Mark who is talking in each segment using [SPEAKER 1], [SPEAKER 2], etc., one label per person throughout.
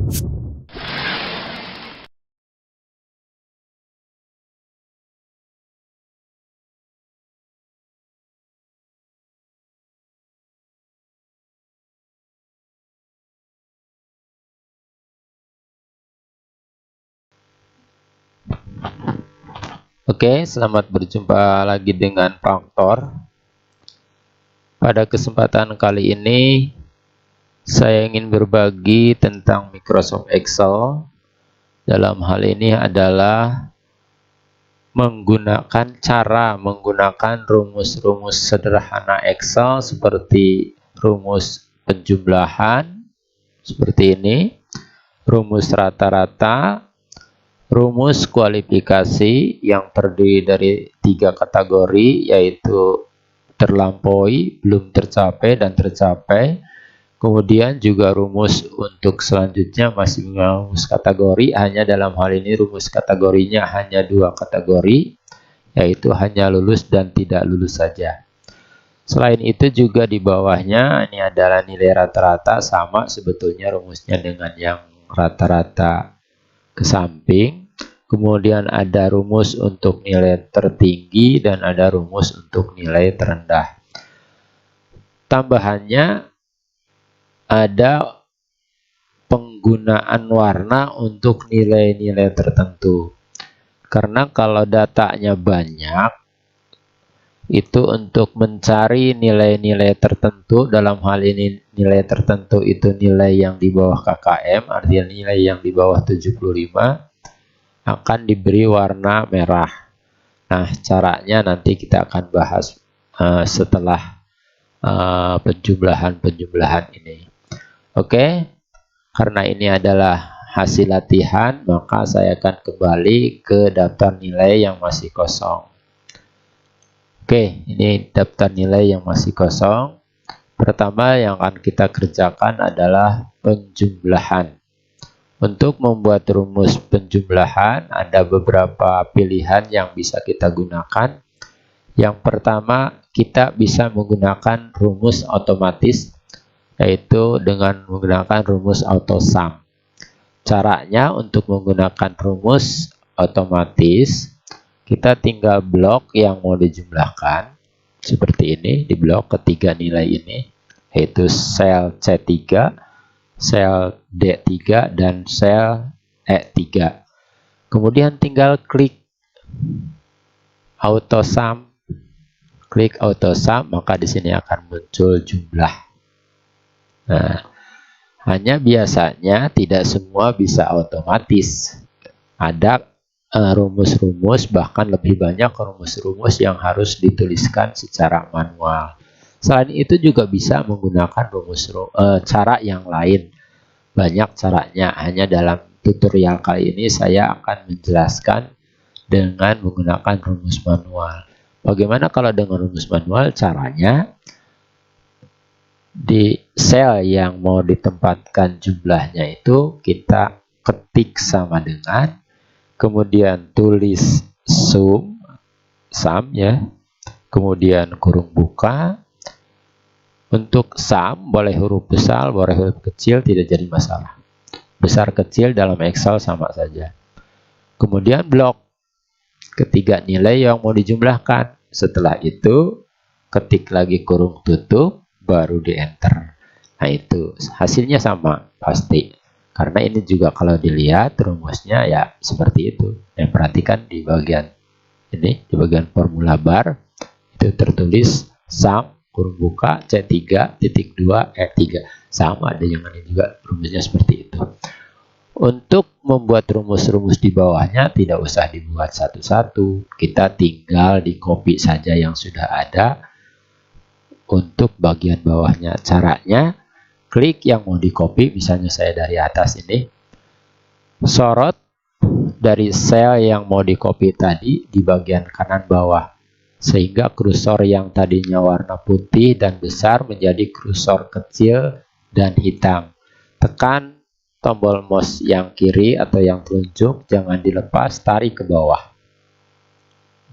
[SPEAKER 1] Oke, selamat berjumpa lagi dengan Faktor. Pada kesempatan kali ini, saya ingin berbagi tentang Microsoft Excel. Dalam hal ini adalah cara menggunakan rumus-rumus sederhana Excel seperti rumus penjumlahan, seperti ini, rumus rata-rata, rumus kualifikasi yang terdiri dari 3 kategori, yaitu terlampaui, belum tercapai, dan tercapai. Kemudian juga rumus untuk selanjutnya masih rumus kategori, hanya dalam hal ini rumus kategorinya hanya 2 kategori, yaitu hanya lulus dan tidak lulus saja. Selain itu juga di bawahnya ini adalah nilai rata-rata, sama sebetulnya rumusnya dengan yang rata-rata ke samping. Kemudian ada rumus untuk nilai tertinggi dan ada rumus untuk nilai terendah. Tambahannya ada penggunaan warna untuk nilai-nilai tertentu. Karena kalau datanya banyak, itu untuk mencari nilai-nilai tertentu, dalam hal ini nilai tertentu itu nilai yang di bawah KKM, artinya nilai yang di bawah 75, akan diberi warna merah. Nah, caranya nanti kita akan bahas setelah penjumlahan ini. Oke, karena ini adalah hasil latihan, maka saya akan kembali ke daftar nilai yang masih kosong. Oke, ini daftar nilai yang masih kosong. Pertama yang akan kita kerjakan adalah penjumlahan. Untuk membuat rumus penjumlahan, ada beberapa pilihan yang bisa kita gunakan. Yang pertama, kita bisa menggunakan rumus otomatis, yaitu dengan menggunakan rumus AutoSum. Caranya untuk menggunakan rumus otomatis, kita tinggal blok yang mau dijumlahkan, seperti ini, di blok ketiga nilai ini, yaitu sel C3, sel D3, dan sel E3. Kemudian tinggal klik AutoSum. Klik AutoSum, maka di sini akan muncul jumlah. Nah, hanya biasanya tidak semua bisa otomatis. Ada rumus-rumus, bahkan lebih banyak rumus-rumus yang harus dituliskan secara manual. Selain itu juga bisa menggunakan cara yang lain. Banyak caranya, hanya dalam tutorial kali ini saya akan menjelaskan dengan menggunakan rumus manual. Bagaimana kalau dengan rumus manual? Caranya, di sel yang mau ditempatkan jumlahnya itu kita ketik sama dengan, kemudian tulis sum ya, kemudian kurung buka. Untuk sum boleh huruf besar, boleh huruf kecil, tidak jadi masalah. Besar kecil dalam Excel sama saja. Kemudian blok ketiga nilai yang mau dijumlahkan. Setelah itu ketik lagi kurung tutup, baru di enter. Nah, itu hasilnya sama pasti. Karena ini juga kalau dilihat rumusnya ya seperti itu. Yang perhatikan di bagian ini, di bagian formula bar itu tertulis sum kurung buka C3.2 E3. Sama ada yang ini juga rumusnya seperti itu. Untuk membuat rumus-rumus di bawahnya tidak usah dibuat satu-satu. Kita tinggal di copy saja yang sudah ada untuk bagian bawahnya. Caranya, klik yang mau di copy, misalnya saya dari atas ini, sorot dari sel yang mau di copy tadi di bagian kanan bawah, sehingga kursor yang tadinya warna putih dan besar menjadi kursor kecil dan hitam. Tekan tombol mouse yang kiri atau yang telunjuk, jangan dilepas, tarik ke bawah.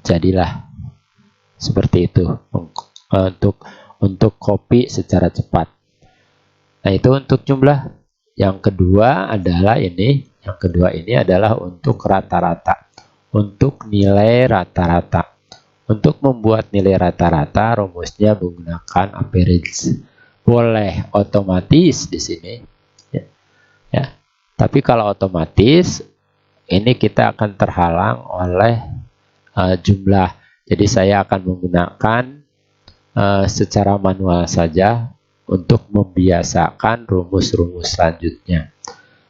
[SPEAKER 1] Jadilah seperti itu untuk copy secara cepat. Nah, itu untuk jumlah. Yang kedua adalah ini. Yang kedua ini adalah untuk rata-rata. Untuk nilai rata-rata. Untuk membuat nilai rata-rata, rumusnya menggunakan average. Boleh otomatis di sini. Ya. Tapi kalau otomatis, ini kita akan terhalang oleh jumlah. Jadi saya akan menggunakan secara manual saja untuk membiasakan rumus-rumus selanjutnya.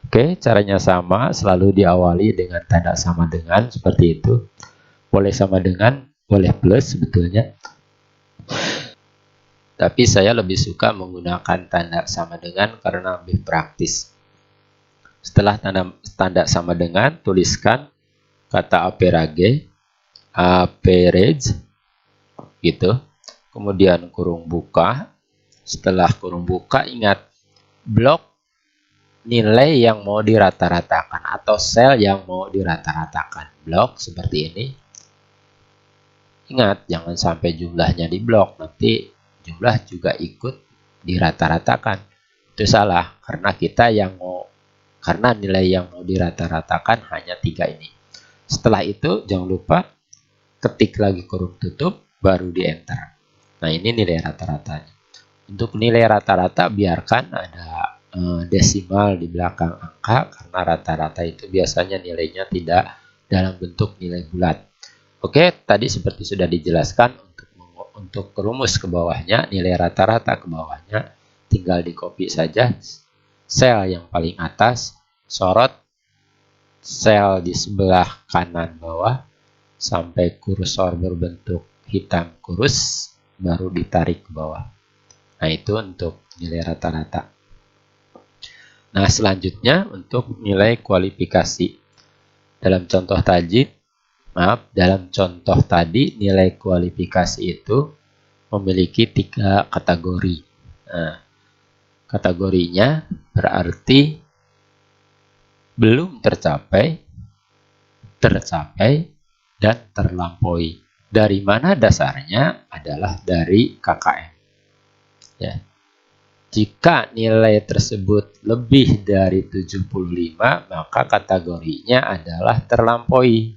[SPEAKER 1] Oke, caranya sama, selalu diawali dengan tanda sama dengan seperti itu. Boleh sama dengan, boleh plus sebetulnya. Tapi saya lebih suka menggunakan tanda sama dengan karena lebih praktis. Setelah tanda sama dengan, tuliskan kata average, gitu. Kemudian kurung buka. Setelah kurung buka, ingat blok nilai yang mau dirata-ratakan atau sel yang mau dirata-ratakan. Blok seperti ini. Ingat, jangan sampai jumlahnya di blok, nanti jumlah juga ikut dirata-ratakan. Itu salah, karena karena nilai yang mau dirata-ratakan hanya 3 ini. Setelah itu, jangan lupa ketik lagi kurung tutup, baru di enter. Nah, ini nilai rata-ratanya. Untuk nilai rata-rata biarkan ada desimal di belakang angka karena rata-rata itu biasanya nilainya tidak dalam bentuk nilai bulat. Oke, tadi seperti sudah dijelaskan untuk rumus ke bawahnya, nilai rata-rata ke bawahnya tinggal di copy saja sel yang paling atas, sorot sel di sebelah kanan bawah sampai kursor berbentuk hitam kurus, baru ditarik ke bawah. Nah, itu untuk nilai rata-rata. Nah, selanjutnya untuk nilai kualifikasi. Dalam contoh tadi nilai kualifikasi itu memiliki 3 kategori. Nah, kategorinya berarti belum tercapai, dan terlampaui. Dari mana dasarnya? Adalah dari KKM. Ya. Jika nilai tersebut lebih dari 75, maka kategorinya adalah terlampaui.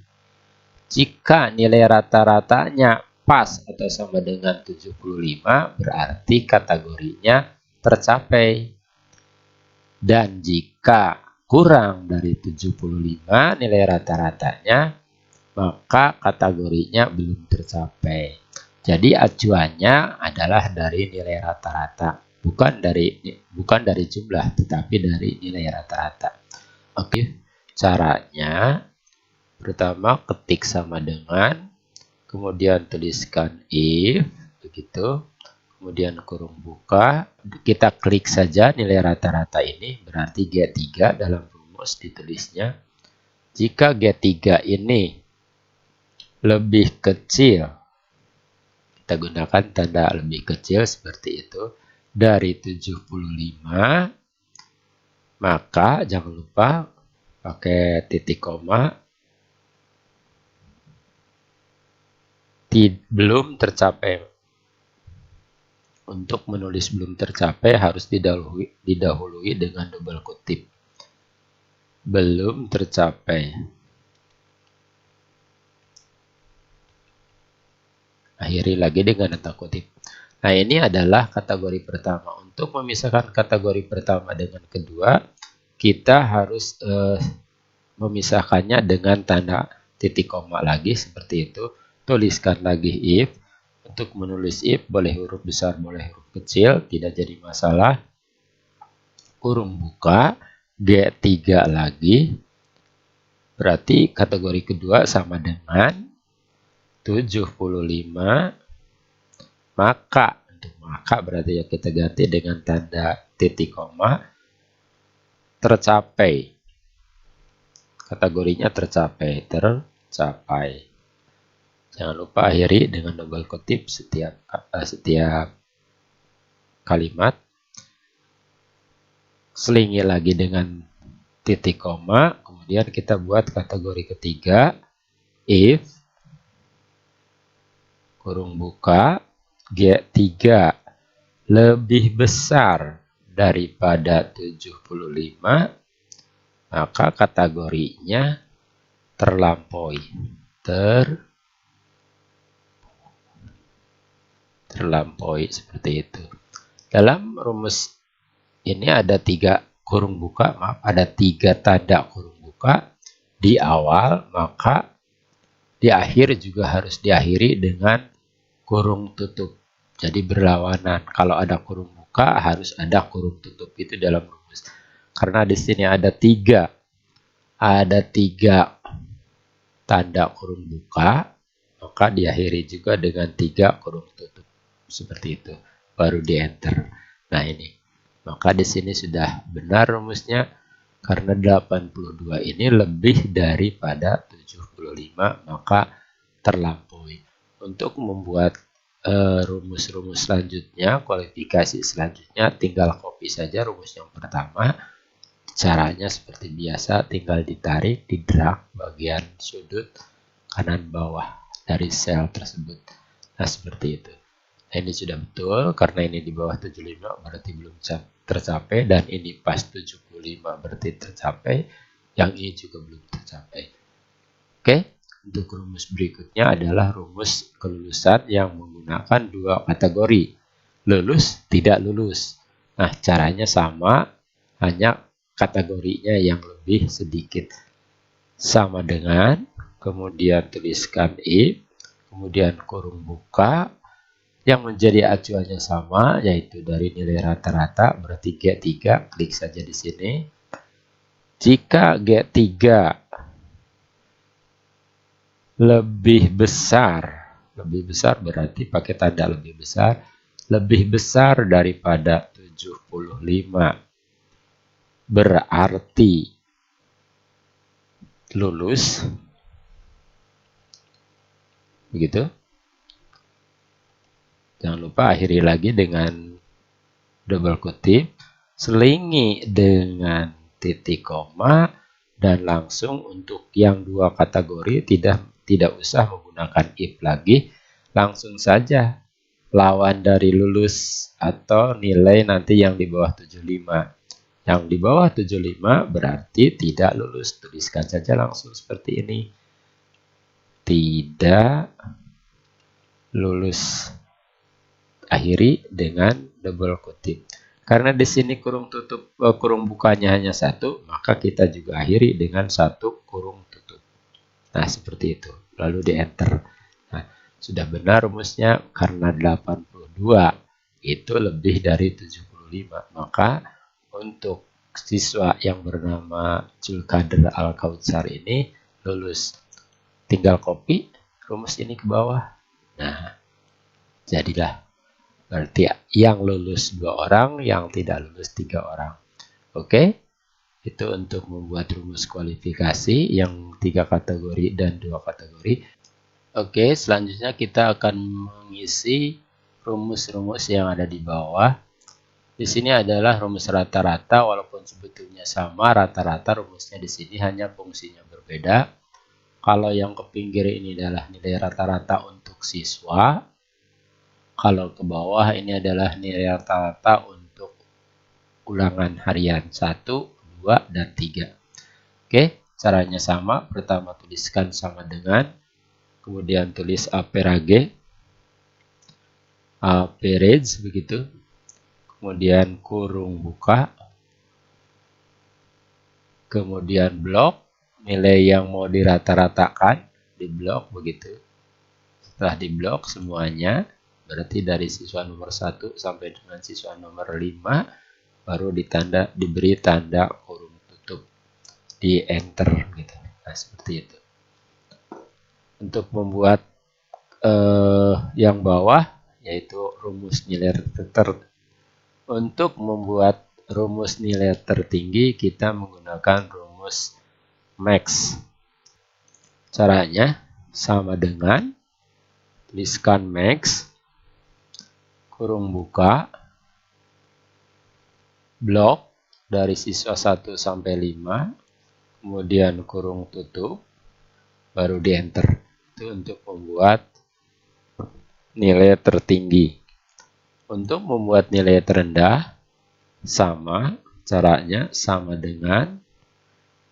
[SPEAKER 1] Jika nilai rata-ratanya pas atau sama dengan 75, berarti kategorinya tercapai. Dan jika kurang dari 75 nilai rata-ratanya, maka kategorinya belum tercapai. Jadi acuannya adalah dari nilai rata-rata. Bukan dari jumlah, tetapi dari nilai rata-rata. Oke, caranya pertama ketik sama dengan, kemudian tuliskan if, begitu, kemudian kurung buka, kita klik saja nilai rata-rata ini, berarti G3 dalam rumus ditulisnya. Jika G3 ini lebih kecil, kita gunakan tanda lebih kecil seperti itu, dari 75, maka jangan lupa pakai titik koma, belum tercapai. Untuk menulis belum tercapai harus didahului dengan double kutip. Belum tercapai. Akhiri lagi dengan tanda kutip. Nah, ini adalah kategori pertama. Untuk memisahkan kategori pertama dengan kedua, kita harus memisahkannya dengan tanda titik koma lagi seperti itu. Tuliskan lagi if. Untuk menulis if boleh huruf besar, boleh huruf kecil, tidak jadi masalah. Kurung buka, G3 lagi. Berarti kategori kedua sama dengan 75. Maka, untuk maka berarti ya kita ganti dengan tanda titik koma, tercapai. Kategorinya tercapai. Jangan lupa akhiri dengan double kutip setiap kalimat. Selingi lagi dengan titik koma, kemudian kita buat kategori ketiga, if, kurung buka, G3 lebih besar daripada 75, maka kategorinya terlampaui. Terlampaui seperti itu. Dalam rumus ini ada 3 kurung buka, ada 3 tanda kurung buka di awal, maka di akhir juga harus diakhiri dengan kurung tutup. Jadi berlawanan. Kalau ada kurung buka harus ada kurung tutup, itu dalam rumus. Karena di sini ada 3 tanda kurung buka, maka diakhiri juga dengan 3 kurung tutup. Seperti itu. Baru di enter. Nah ini. Maka di sini sudah benar rumusnya, karena 82 ini lebih daripada 75, maka terlampaui. Untuk membuat rumus-rumus selanjutnya, kualifikasi selanjutnya, tinggal copy saja rumus yang pertama. Caranya seperti biasa, tinggal ditarik, di drag bagian sudut kanan bawah dari sel tersebut. Nah seperti itu. Nah, ini sudah betul, karena ini di bawah 75 berarti belum tercapai, dan ini pas 75 berarti tercapai, yang ini juga belum tercapai. Oke, untuk rumus berikutnya adalah rumus kelulusan yang menggunakan 2 kategori, lulus, tidak lulus. Nah, caranya sama, hanya kategorinya yang lebih sedikit. Sama dengan, kemudian tuliskan if, kemudian kurung buka, yang menjadi acuannya sama, yaitu dari nilai rata-rata, berarti G3, klik saja di sini. Jika G3 lebih besar berarti pakai tanda lebih besar daripada 75, berarti lulus. Begitu. Jangan lupa akhiri lagi dengan double kutip, selingi dengan titik koma, dan langsung untuk yang 2 kategori tidak usah menggunakan if lagi, langsung saja lawan dari lulus atau nilai nanti yang di bawah 75. Yang di bawah 75 berarti tidak lulus, tuliskan saja langsung seperti ini, tidak lulus. Akhiri dengan double kutip. Karena di sini kurung bukanya hanya 1, maka kita juga akhiri dengan 1 kurung tutup. Nah, seperti itu. Lalu di enter. Nah, sudah benar rumusnya, karena 82 itu lebih dari 75. Maka untuk siswa yang bernama Zulkader Al-Kautsar ini lulus. Tinggal copy rumus ini ke bawah. Nah, jadilah. Berarti yang lulus 2 orang, yang tidak lulus 3 orang. Oke, itu untuk membuat rumus kualifikasi yang 3 kategori dan 2 kategori. Oke, selanjutnya kita akan mengisi rumus-rumus yang ada di bawah. Di sini adalah rumus rata-rata, walaupun sebetulnya sama, rata-rata rumusnya di sini hanya fungsinya berbeda. Kalau yang ke pinggir ini adalah nilai rata-rata untuk siswa. Kalau ke bawah ini adalah nilai rata-rata untuk ulangan harian 1, 2, dan 3. Oke, caranya sama. Pertama tuliskan sama dengan, kemudian tulis average, begitu. Kemudian kurung buka, kemudian blok, nilai yang mau dirata-ratakan di blok begitu. Setelah di blok semuanya, berarti dari siswa nomor 1 sampai dengan siswa nomor 5 baru diberi tanda kurung tutup, di enter gitu. Nah, seperti itu. Untuk membuat yang bawah, yaitu rumus nilai untuk membuat rumus nilai tertinggi, kita menggunakan rumus max. Caranya sama dengan tuliskan max, kurung buka, blok dari siswa 1 sampai 5, kemudian kurung tutup, baru di enter. Itu untuk membuat nilai tertinggi. Untuk membuat nilai terendah, sama, caranya sama dengan,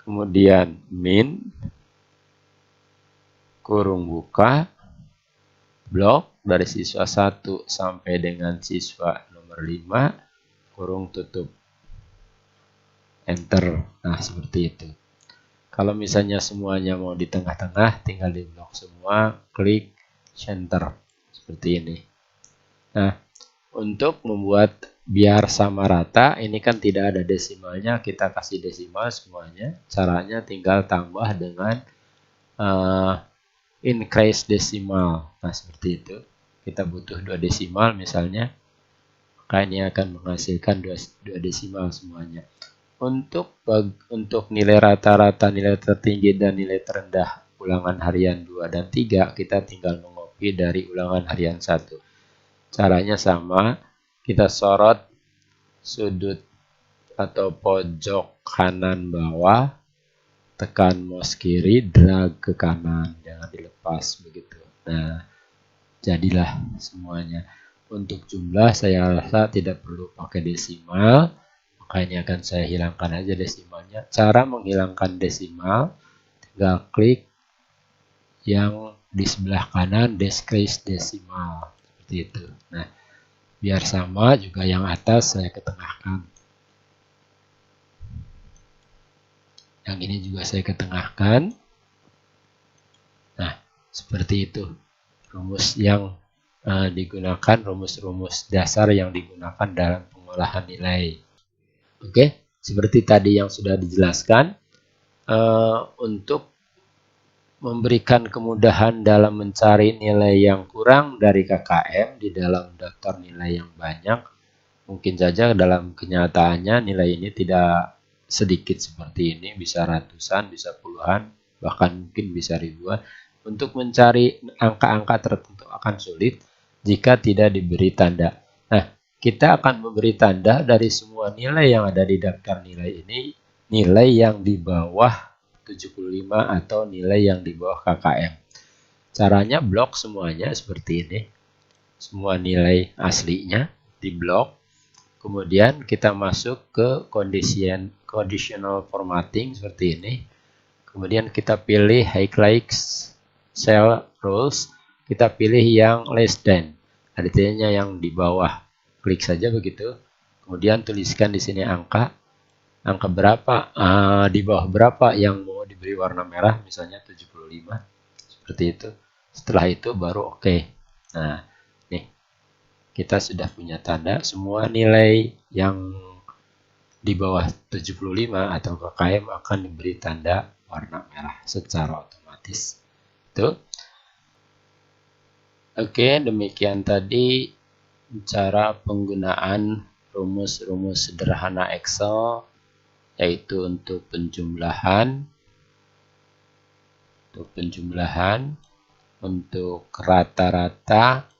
[SPEAKER 1] kemudian min, kurung buka, blok dari siswa 1 sampai dengan siswa nomor 5, kurung tutup, enter. Nah, seperti itu. Kalau misalnya semuanya mau di tengah-tengah, tinggal di blok semua, klik center, seperti ini. Nah, untuk membuat biar sama rata, ini kan tidak ada desimalnya, kita kasih desimal semuanya. Caranya tinggal tambah dengan increase desimal. Nah, seperti itu. Kita butuh 2 desimal misalnya, maka ini akan menghasilkan 2 desimal semuanya. Untuk nilai rata-rata, nilai tertinggi dan nilai terendah ulangan harian 2 dan 3, kita tinggal mengopi dari ulangan harian 1. Caranya sama, kita sorot sudut atau pojok kanan bawah, tekan mouse kiri, drag ke kanan, jangan dilepas begitu. Nah, jadilah semuanya. Untuk jumlah saya rasa tidak perlu pakai desimal, makanya akan saya hilangkan aja desimalnya. Cara menghilangkan desimal, tinggal klik yang di sebelah kanan, decrease desimal, seperti itu. Nah, biar sama juga yang atas saya ketengahkan. Yang ini juga saya ketengahkan. Nah, seperti itu rumus yang digunakan, rumus-rumus dasar yang digunakan dalam pengolahan nilai. Oke, seperti tadi yang sudah dijelaskan, untuk memberikan kemudahan dalam mencari nilai yang kurang dari KKM di dalam daftar nilai yang banyak, mungkin saja dalam kenyataannya nilai ini tidak sedikit seperti ini, bisa ratusan, bisa puluhan, bahkan mungkin bisa ribuan. Untuk mencari angka-angka tertentu akan sulit jika tidak diberi tanda. Nah, kita akan memberi tanda dari semua nilai yang ada di daftar nilai ini, nilai yang di bawah 75 atau nilai yang di bawah KKM. Caranya blok semuanya seperti ini. Semua nilai aslinya di blok. Kemudian kita masuk ke conditional formatting seperti ini. Kemudian kita pilih highlights cell rules. Kita pilih yang less than, artinya yang di bawah. Klik saja begitu. Kemudian tuliskan di sini angka berapa, di bawah berapa yang mau diberi warna merah, misalnya 75. Seperti itu. Setelah itu baru oke. Nah, nih. Kita sudah punya tanda semua nilai yang di bawah 75 atau KKM akan diberi tanda warna merah secara otomatis. Itu. Oke, demikian tadi cara penggunaan rumus-rumus sederhana Excel, yaitu untuk penjumlahan, untuk rata-rata,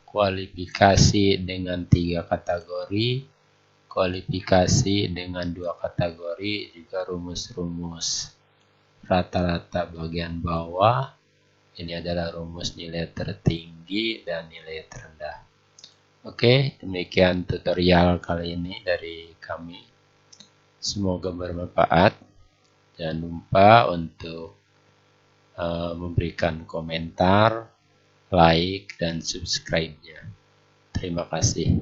[SPEAKER 1] kualifikasi dengan 3 kategori, kualifikasi dengan 2 kategori, juga rumus-rumus rata-rata bagian bawah. Ini adalah rumus nilai tertinggi dan nilai terendah. Oke, demikian tutorial kali ini dari kami. Semoga bermanfaat. Jangan lupa untuk memberikan komentar, like, dan subscribe-nya. Terima kasih.